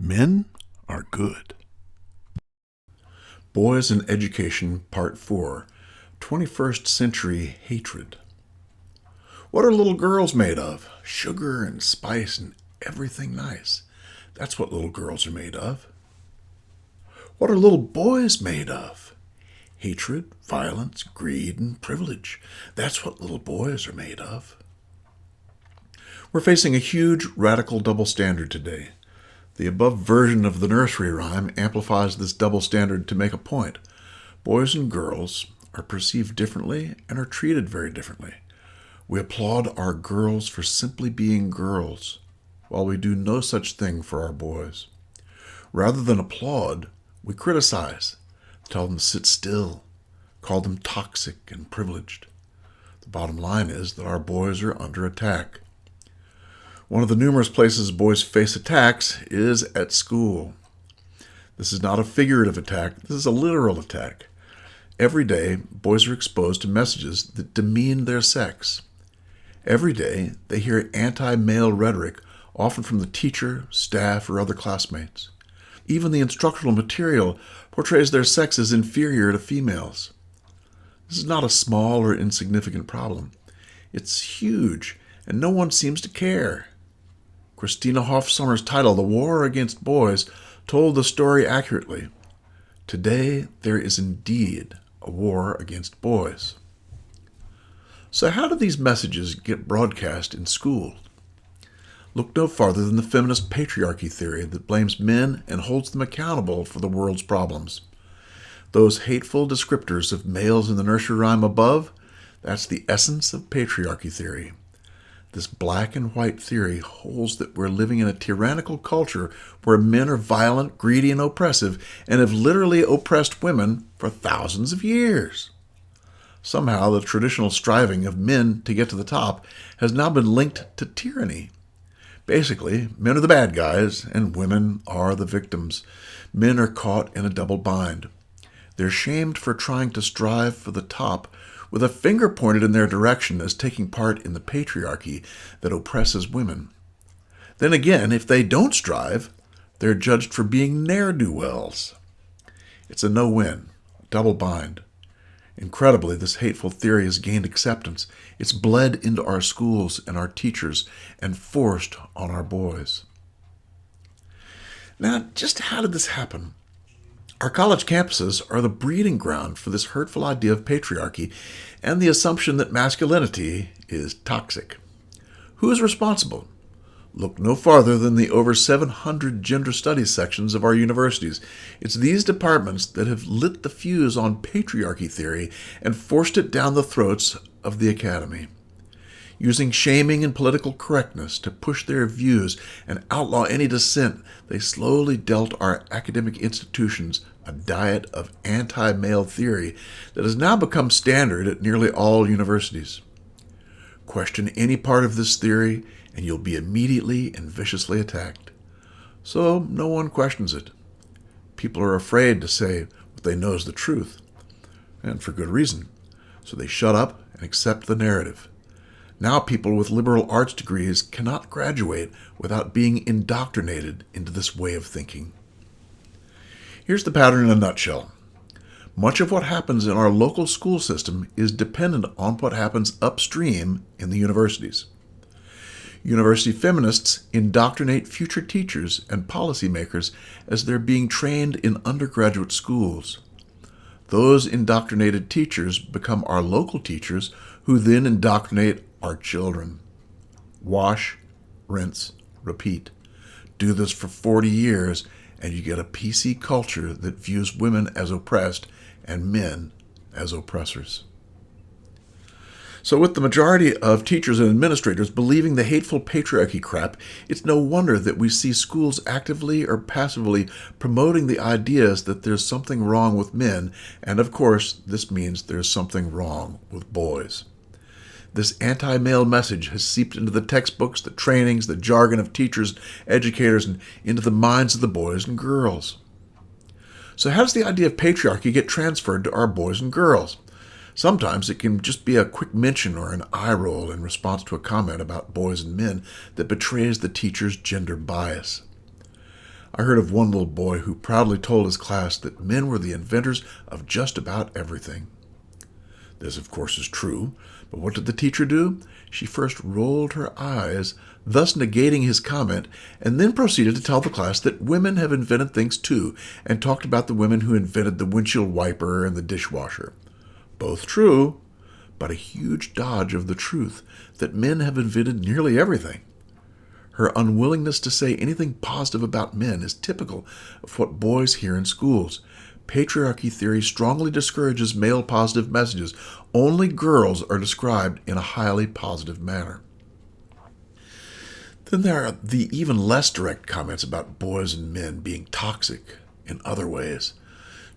Men are good. Boys in Education, Part 4, 21st Century Hatred. What are little girls made of? Sugar and spice and everything nice. That's what little girls are made of. What are little boys made of? Hatred, violence, greed, and privilege. That's what little boys are made of. We're facing a huge, radical double standard today. The above version of the nursery rhyme amplifies this double standard to make a point. Boys and girls are perceived differently and are treated very differently. We applaud our girls for simply being girls, while we do no such thing for our boys. Rather than applaud, we criticize, tell them to sit still, call them toxic and privileged. The bottom line is that our boys are under attack. One of the numerous places boys face attacks is at school. This is not a figurative attack, this is a literal attack. Every day, boys are exposed to messages that demean their sex. Every day, they hear anti-male rhetoric, often from the teacher, staff, or other classmates. Even the instructional material portrays their sex as inferior to females. This is not a small or insignificant problem. It's huge, and no one seems to care. Christina Hoff Sommers' title, The War Against Boys, told the story accurately. Today, there is indeed a war against boys. So how do these messages get broadcast in school? Look no farther than the feminist patriarchy theory that blames men and holds them accountable for the world's problems. Those hateful descriptors of males in the nursery rhyme above, that's the essence of patriarchy theory. This black and white theory holds that we're living in a tyrannical culture where men are violent, greedy, and oppressive, and have literally oppressed women for thousands of years. Somehow, the traditional striving of men to get to the top has now been linked to tyranny. Basically, men are the bad guys, and women are the victims. Men are caught in a double bind. They're shamed for trying to strive for the top, with a finger pointed in their direction as taking part in the patriarchy that oppresses women. Then again, if they don't strive, they're judged for being ne'er-do-wells. It's a no-win, a double bind. Incredibly, this hateful theory has gained acceptance. It's bled into our schools and our teachers and forced on our boys. Now, just how did this happen? Our college campuses are the breeding ground for this hurtful idea of patriarchy and the assumption that masculinity is toxic. Who is responsible? Look no farther than the over 700 gender studies sections of our universities. It's these departments that have lit the fuse on patriarchy theory and forced it down the throats of the academy. Using shaming and political correctness to push their views and outlaw any dissent, they slowly dealt our academic institutions a diet of anti-male theory that has now become standard at nearly all universities. Question any part of this theory, and you'll be immediately and viciously attacked. So no one questions it. People are afraid to say what they know is the truth, and for good reason. So they shut up and accept the narrative. Now people with liberal arts degrees cannot graduate without being indoctrinated into this way of thinking. Here's the pattern in a nutshell. Much of what happens in our local school system is dependent on what happens upstream in the universities. University feminists indoctrinate future teachers and policymakers as they're being trained in undergraduate schools. Those indoctrinated teachers become our local teachers who then indoctrinate our children. Wash, rinse, repeat. Do this for 40 years and you get a PC culture that views women as oppressed and men as oppressors. So with the majority of teachers and administrators believing the hateful patriarchy crap, it's no wonder that we see schools actively or passively promoting the ideas that there's something wrong with men, and of course, this means there's something wrong with boys. This anti-male message has seeped into the textbooks, the trainings, the jargon of teachers, educators, and into the minds of the boys and girls. So how does the idea of patriarchy get transferred to our boys and girls? Sometimes it can just be a quick mention or an eye roll in response to a comment about boys and men that betrays the teacher's gender bias. I heard of one little boy who proudly told his class that men were the inventors of just about everything. This, of course, is true, but what did the teacher do? She first rolled her eyes, thus negating his comment, and then proceeded to tell the class that women have invented things too, and talked about the women who invented the windshield wiper and the dishwasher. Both true, but a huge dodge of the truth that men have invented nearly everything. Her unwillingness to say anything positive about men is typical of what boys hear in schools. Patriarchy theory strongly discourages male positive messages. Only girls are described in a highly positive manner. Then there are the even less direct comments about boys and men being toxic in other ways.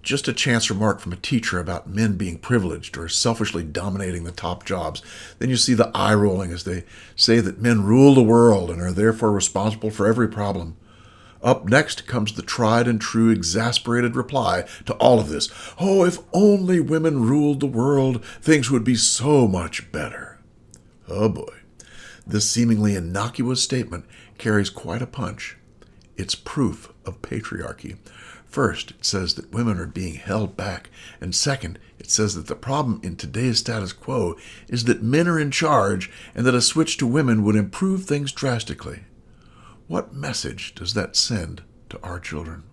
Just a chance remark from a teacher about men being privileged or selfishly dominating the top jobs. Then you see the eye rolling as they say that men rule the world and are therefore responsible for every problem. Up next comes the tried and true exasperated reply to all of this. Oh, if only women ruled the world, things would be so much better. Oh boy, this seemingly innocuous statement carries quite a punch. It's proof of patriarchy. First, it says that women are being held back, and second, it says that the problem in today's status quo is that men are in charge and that a switch to women would improve things drastically. What message does that send to our children?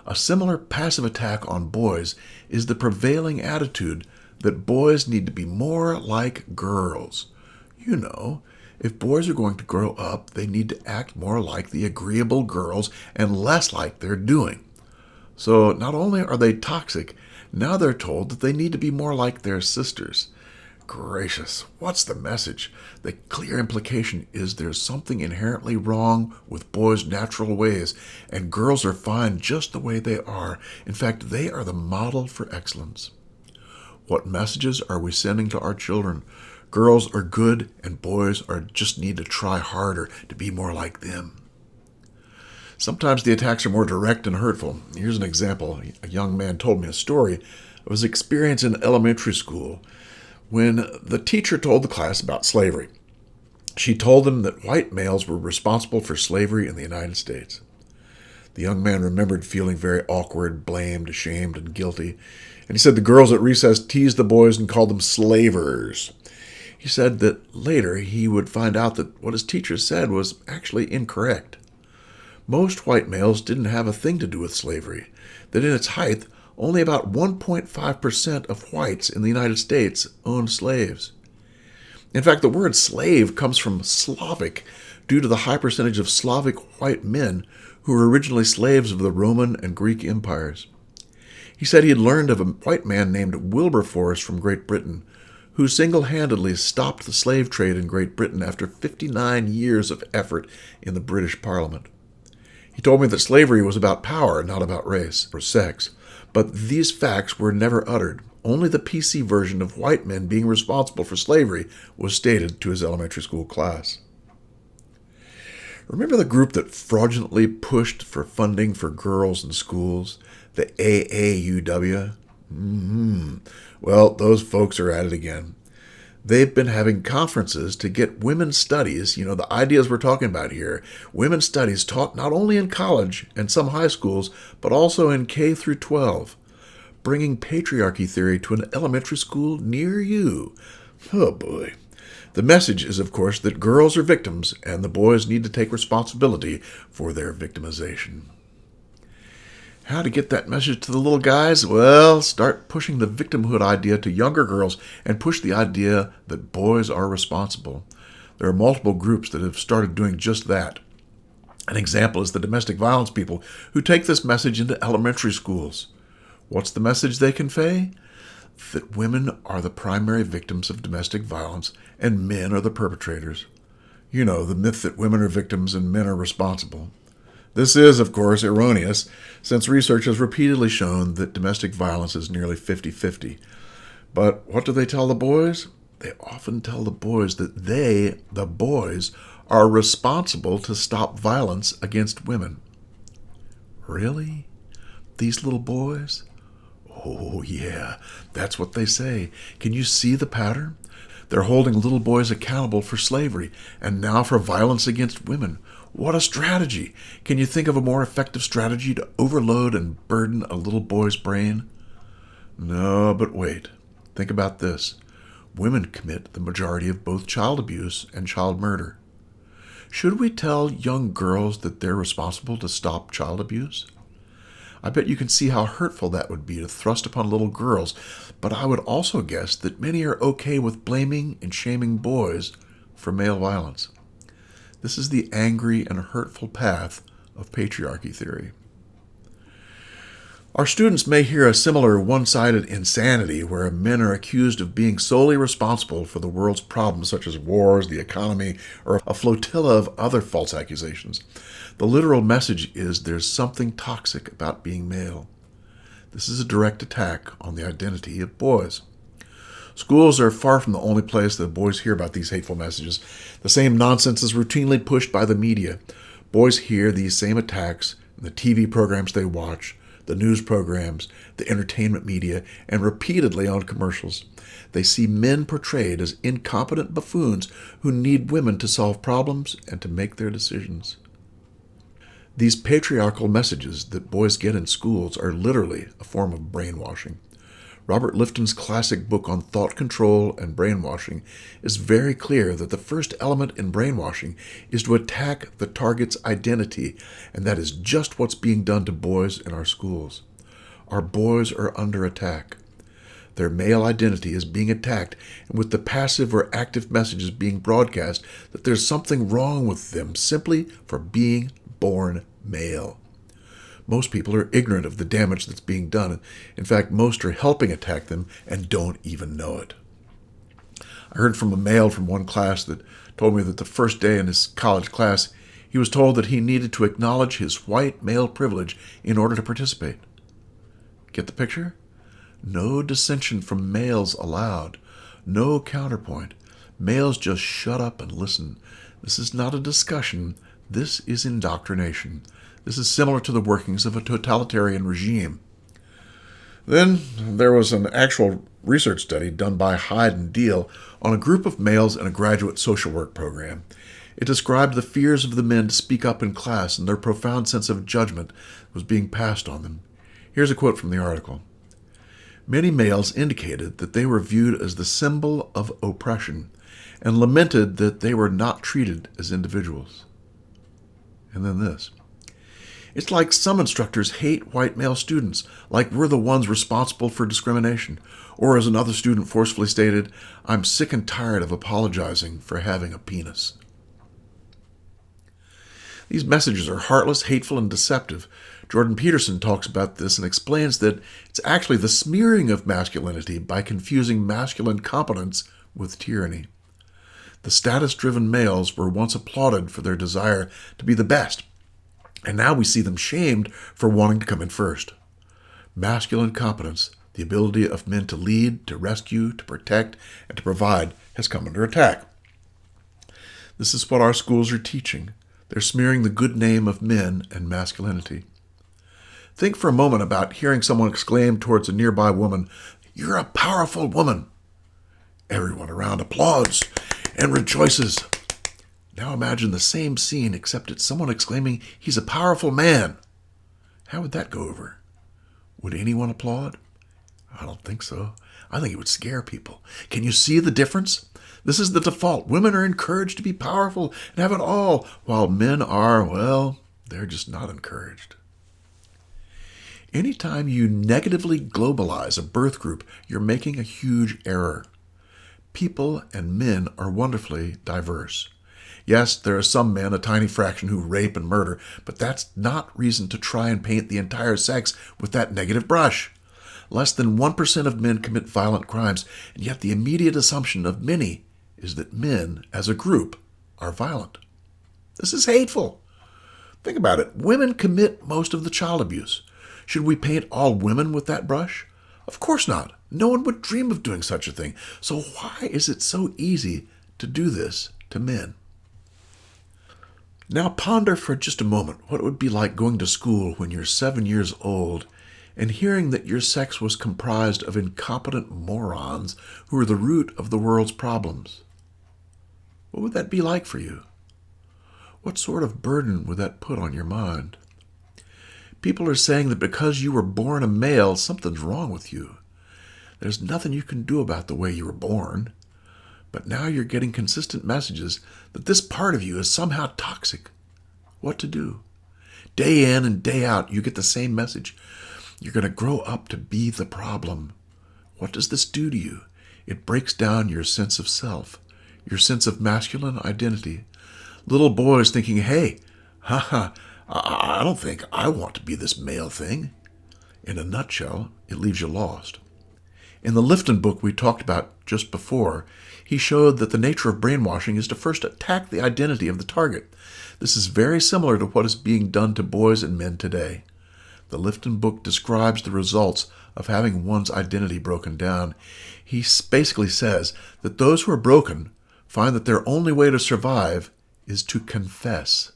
A similar passive attack on boys is the prevailing attitude that boys need to be more like girls. You know, if boys are going to grow up, they need to act more like the agreeable girls and less like they're doing. So not only are they toxic, now they're told that they need to be more like their sisters. Gracious, what's the message? The clear implication is there's something inherently wrong with boys' natural ways, and girls are fine just the way they are. In fact, they are the model for excellence. What messages are we sending to our children? Girls are good and boys just need to try harder to be more like them. Sometimes the attacks are more direct and hurtful. Here's an example. A young man told me a story of his experience in elementary school when the teacher told the class about slavery. She told them that white males were responsible for slavery in the United States. The young man remembered feeling very awkward, blamed, ashamed, and guilty, and he said the girls at recess teased the boys and called them slavers. He said that later he would find out that what his teacher said was actually incorrect. Most white males didn't have a thing to do with slavery, that in its height, only about 1.5% of whites in the United States owned slaves. In fact, the word slave comes from Slavic due to the high percentage of Slavic white men who were originally slaves of the Roman and Greek empires. He said he had learned of a white man named Wilberforce from Great Britain, who single-handedly stopped the slave trade in Great Britain after 59 years of effort in the British Parliament. He told me that slavery was about power, not about race or sex, but these facts were never uttered. Only the PC version of white men being responsible for slavery was stated to his elementary school class. Remember the group that fraudulently pushed for funding for girls in schools, the AAUW? Well, those folks are at it again. They've been having conferences to get women's studies, the ideas we're talking about here, women's studies taught not only in college and some high schools, but also in K through 12, bringing patriarchy theory to an elementary school near you. Oh boy. The message is, of course, that girls are victims and the boys need to take responsibility for their victimization. How to get that message to the little guys? Well, start pushing the victimhood idea to younger girls and push the idea that boys are responsible. There are multiple groups that have started doing just that. An example is the domestic violence people who take this message into elementary schools. What's the message they convey? That women are the primary victims of domestic violence and men are the perpetrators. The myth that women are victims and men are responsible. This is, of course, erroneous, since research has repeatedly shown that domestic violence is nearly 50-50. But what do they tell the boys? They often tell the boys that they, the boys, are responsible to stop violence against women. Really? These little boys? Oh, yeah, that's what they say. Can you see the pattern? They're holding little boys accountable for slavery and now for violence against women. What a strategy! Can you think of a more effective strategy to overload and burden a little boy's brain? No, but wait. Think about this. Women commit the majority of both child abuse and child murder. Should we tell young girls that they're responsible to stop child abuse? I bet you can see how hurtful that would be to thrust upon little girls, but I would also guess that many are okay with blaming and shaming boys for male violence. This is the angry and hurtful path of patriarchy theory. Our students may hear a similar one-sided insanity where men are accused of being solely responsible for the world's problems such as wars, the economy, or a flotilla of other false accusations. The literal message is there's something toxic about being male. This is a direct attack on the identity of boys. Schools are far from the only place that boys hear about these hateful messages. The same nonsense is routinely pushed by the media. Boys hear these same attacks in the TV programs they watch, the news programs, the entertainment media, and repeatedly on commercials. They see men portrayed as incompetent buffoons who need women to solve problems and to make their decisions. These patriarchal messages that boys get in schools are literally a form of brainwashing. Robert Lifton's classic book on thought control and brainwashing is very clear that the first element in brainwashing is to attack the target's identity, and that is just what's being done to boys in our schools. Our boys are under attack. Their male identity is being attacked, and with the passive or active messages being broadcast that there's something wrong with them simply for being born male. Most people are ignorant of the damage that's being done. In fact, most are helping attack them and don't even know it. I heard from a male from one class that told me that the first day in his college class, he was told that he needed to acknowledge his white male privilege in order to participate. Get the picture? No dissension from males allowed. No counterpoint. Males just shut up and listen. This is not a discussion. This is indoctrination. This is similar to the workings of a totalitarian regime. Then there was an actual research study done by Hyde and Deal on a group of males in a graduate social work program. It described the fears of the men to speak up in class and their profound sense of judgment was being passed on them. Here's a quote from the article. Many males indicated that they were viewed as the symbol of oppression and lamented that they were not treated as individuals. And then this. It's like some instructors hate white male students, like we're the ones responsible for discrimination. Or as another student forcefully stated, I'm sick and tired of apologizing for having a penis. These messages are heartless, hateful, and deceptive. Jordan Peterson talks about this and explains that it's actually the smearing of masculinity by confusing masculine competence with tyranny. The status-driven males were once applauded for their desire to be the best, and now we see them shamed for wanting to come in first. Masculine competence, the ability of men to lead, to rescue, to protect, and to provide, has come under attack. This is what our schools are teaching. They're smearing the good name of men and masculinity. Think for a moment about hearing someone exclaim towards a nearby woman, "You're a powerful woman." Everyone around applauds and rejoices. Now imagine the same scene, except it's someone exclaiming, "He's a powerful man." How would that go over? Would anyone applaud? I don't think so. I think it would scare people. Can you see the difference? This is the default. Women are encouraged to be powerful and have it all, while men are, well, they're just not encouraged. Anytime you negatively globalize a birth group, you're making a huge error. People and men are wonderfully diverse. Yes, there are some men, a tiny fraction, who rape and murder, but that's not reason to try and paint the entire sex with that negative brush. Less than 1% of men commit violent crimes, and yet the immediate assumption of many is that men, as a group, are violent. This is hateful. Think about it. Women commit most of the child abuse. Should we paint all women with that brush? Of course not. No one would dream of doing such a thing. So why is it so easy to do this to men? Now ponder for just a moment what it would be like going to school when you're 7 years old and hearing that your sex was comprised of incompetent morons who are the root of the world's problems. What would that be like for you? What sort of burden would that put on your mind? People are saying that because you were born a male, something's wrong with you. There's nothing you can do about the way you were born. But now you're getting consistent messages that this part of you is somehow toxic. What to do? Day in and day out, you get the same message. You're going to grow up to be the problem. What does this do to you? It breaks down your sense of self, your sense of masculine identity. Little boys thinking, hey, I don't think I want to be this male thing. In a nutshell, it leaves you lost. In the Lifton book we talked about just before, he showed that the nature of brainwashing is to first attack the identity of the target. This is very similar to what is being done to boys and men today. The Lifton book describes the results of having one's identity broken down. He basically says that those who are broken find that their only way to survive is to confess.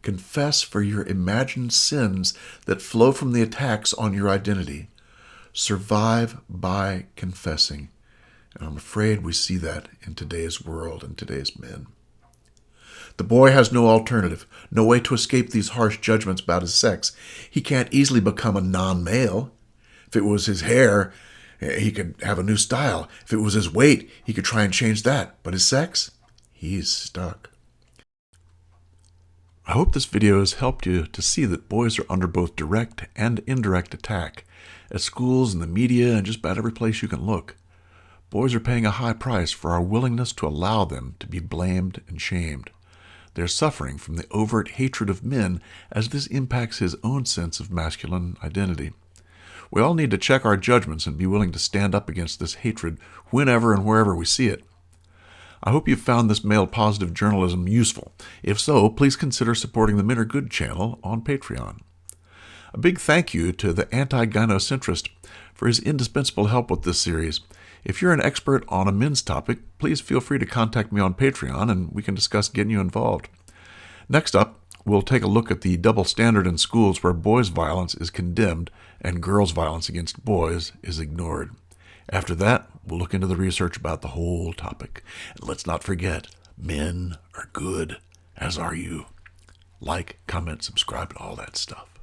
Confess for your imagined sins that flow from the attacks on your identity. Survive by confessing. And I'm afraid we see that in today's world and today's men. The boy has no alternative, no way to escape these harsh judgments about his sex. He can't easily become a non-male. If it was his hair, he could have a new style. If it was his weight, he could try and change that. But his sex? He's stuck. I hope this video has helped you to see that boys are under both direct and indirect attack at schools and the media and just about every place you can look. Boys are paying a high price for our willingness to allow them to be blamed and shamed. They're suffering from the overt hatred of men as this impacts his own sense of masculine identity. We all need to check our judgments and be willing to stand up against this hatred whenever and wherever we see it. I hope you found this male-positive journalism useful. If so, please consider supporting the MenAreGood channel on Patreon. A big thank you to the anti-gynocentrist for his indispensable help with this series. If you're an expert on a men's topic, please feel free to contact me on Patreon and we can discuss getting you involved. Next up, we'll take a look at the double standard in schools where boys' violence is condemned and girls' violence against boys is ignored. After that, we'll look into the research about the whole topic. And let's not forget, men are good, as are you. Like, comment, subscribe, and all that stuff.